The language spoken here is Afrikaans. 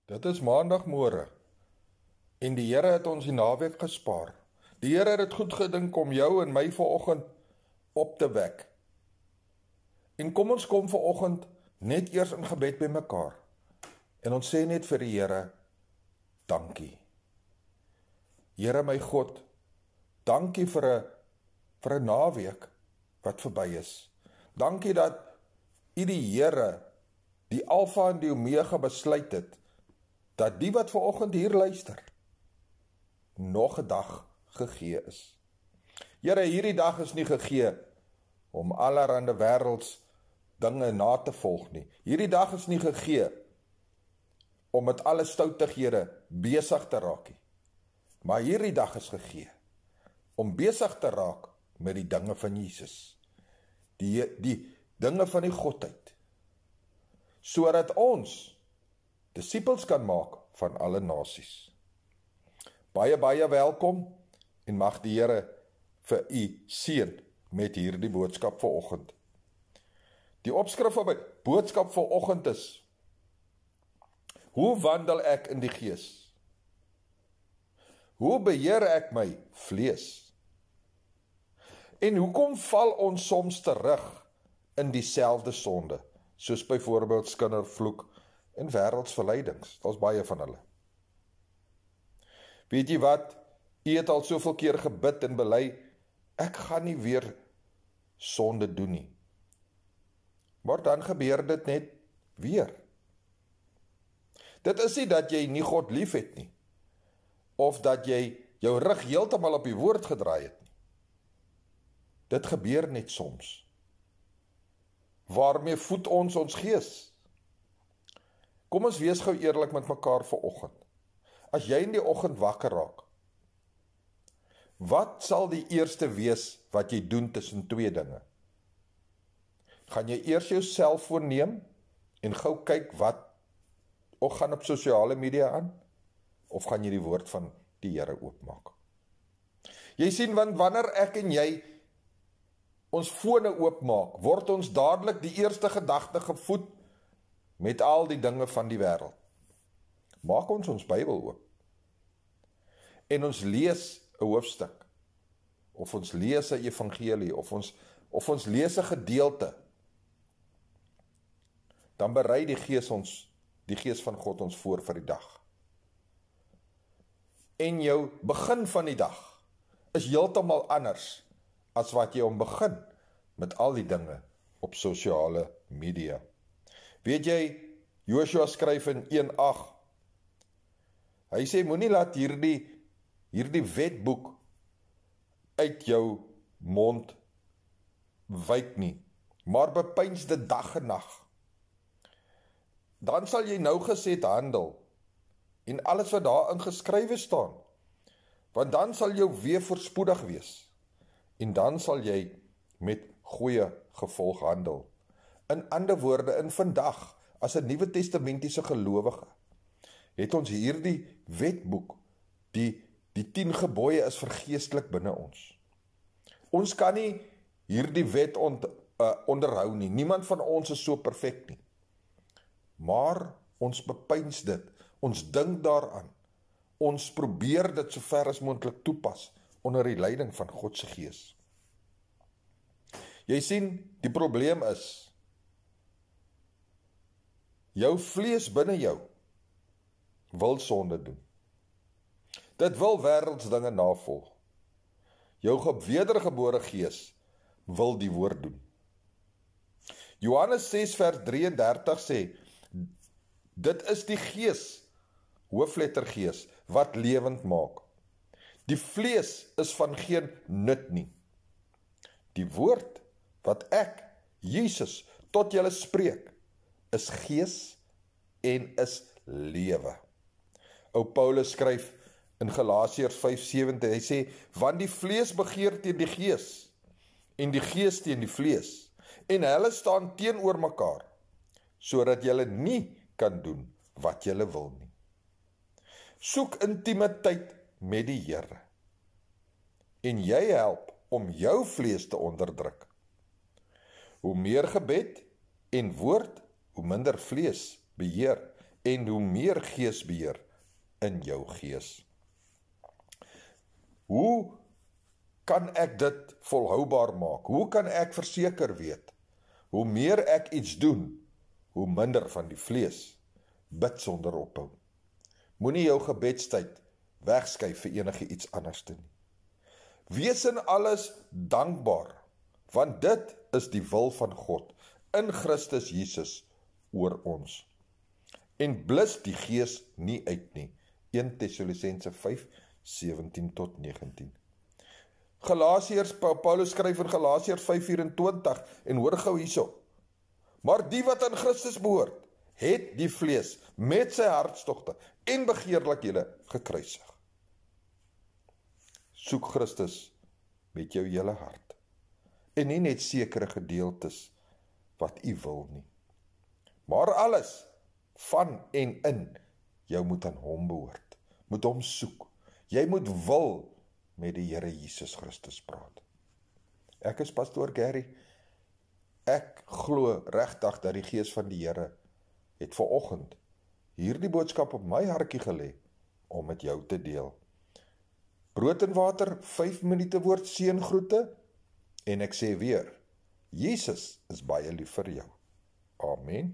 Dit is maandagmôre en die Here het ons die naweek gespaar. Die Here het dit goed gedink om jou en my vanoggend op te wek. En kom ons kom vanoggend net eers in gebed by mekaar. En ons sê net vir die Here, dankie. Here my God, dankie vir 'n naweek wat verby is. Dankie dat U die Here, die Alfa en die Omega besluit het, dat die wat vanoggend hier luister, nog 'n dag gegee is. Here, hierdie dag is nie gegee om allerhande wêrelds dinge na te volg nie. Hierdie dag is nie gegee om met alle stoutighede besig te raak nie. Maar hierdie dag is gegee om besig te raak met die dinge van Jesus. Die dinge van die Godheid. Sodat ons disippels kan maak van alle nasies. Baie welkom en mag die Here vir u seën met hierdie boodskap vanoggend. Die opskrif van my boodskap vanoggend is: hoe wandel ek in die Gees? Hoe beheer ek my vlees? En hoekom val ons soms terug in dieselfde sonde, soos byvoorbeeld skindervloek en wêreldsverleidings? Daar's baie van hulle. Weet jy wat? U het al soveel keer gebid en bely, ek gaan nie weer sonde doen nie. Maar dan gebeur dit net weer. Dit is nie dat jy nie God lief het nie, of dat jy jou rug heeltemal op die woord gedraai het nie. Dit gebeur net soms. Waarmee voed ons gees? Kom ons wees gou eerlik met mekaar vanoggend. As jy in die oggend wakker raak, wat sal die eerste wees wat jy doen tussen twee dinge? Gaan jy eers jou selfoon neem en gou kyk wat of gaan op sosiale media aan, of gaan jy die woord van die Here oopmaak? Jy sien, want wanneer ek en jy ons fone oopmaak, word ons dadelik die eerste gedagte gevoed met al die dinge van die wêreld. Maak ons Bybel oop en ons lees 'n hoofstuk, of ons lees 'n evangelie, of ons lees 'n gedeelte, dan berei die Gees van God ons voor vir die dag. En jou begin van die dag is heeltemal anders as wat jy begin met al die dinge op sosiale media. Weet jy, Joshua skryf in 1:8, hy sê, moenie laat hierdie wetboek uit jou mond wyk nie, maar bepeins dit dag en nag. Dan sal jy nougeset handel en alles wat daarin geskrywe staan, want dan sal jou weë voorspoedig wees en dan sal jy met goeie gevolg handel. In ander woorde, in vandag, as 'n Nuwe Testamentiese gelowige, het ons hierdie wetboek, die 10 gebooie is vergeestelik binne ons. Ons kan nie hierdie wet onderhou nie. Niemand van ons is so perfek nie. Maar ons bepeins dit, ons dink daaraan, ons probeer dit so ver as moontlik toepas onder die leiding van God se Gees. Jy sien, die probleem is, jou vlees binne jou wil sonde doen. Dit wil wêreldsdinge navolg. Jou wedergebore gees wil die woord doen. Johannes 6 vers 33 sê, dit is die Gees, hoofletter Gees, wat lewend maak. Die vlees is van geen nut nie. Die woord wat ek, Jesus, tot julle spreek, is gees en is lewe. Ou Paulus skryf in Galasiërs 5:17, hy sê, want die vlees begeer teen die gees, en die gees teen die vlees, en hulle staan teenoor mekaar, sodat julle nie kan doen wat julle wil nie. Soek intimiteit met die Here, en jy help om jou vlees te onderdruk. Hoe meer gebed en woord, hoe minder vlees beheer en hoe meer geesbeheer in jou gees. Hoe kan ek dit volhoubaar maak? Hoe kan ek verseker weet? Hoe meer ek iets doen, hoe minder van die vlees. Bid sonder ophou. Moenie jou gebedstyd wegskuif vir enige iets anders te nie. Wees in alles dankbaar, want dit is die wil van God in Christus Jesus oor ons. En blus die gees nie uit nie. 1 Tessalonisense 5:17-19. Galasiërs, Paulus skryf in Galasiërs 5:24 en hoor gou hierso. Maar die wat aan Christus behoort, het die vlees met sy hartstogte en begeerlikhede gekruisig. Soek Christus met jou hele hart en nie net sekere gedeeltes wat u wil nie. Maar alles van en in jou moet aan hom behoort, moet hom soek. Jy moet wil met die Here Jesus Christus praat. Ek is pastoor Gary. Ek glo regtig dat die Gees van die Here het vanoggend hierdie boodskap op my hartjie gelê om met jou te deel. Brood en water, 5 minute woord seëngroete en ek sê weer, Jesus is baie lief vir jou. Amen.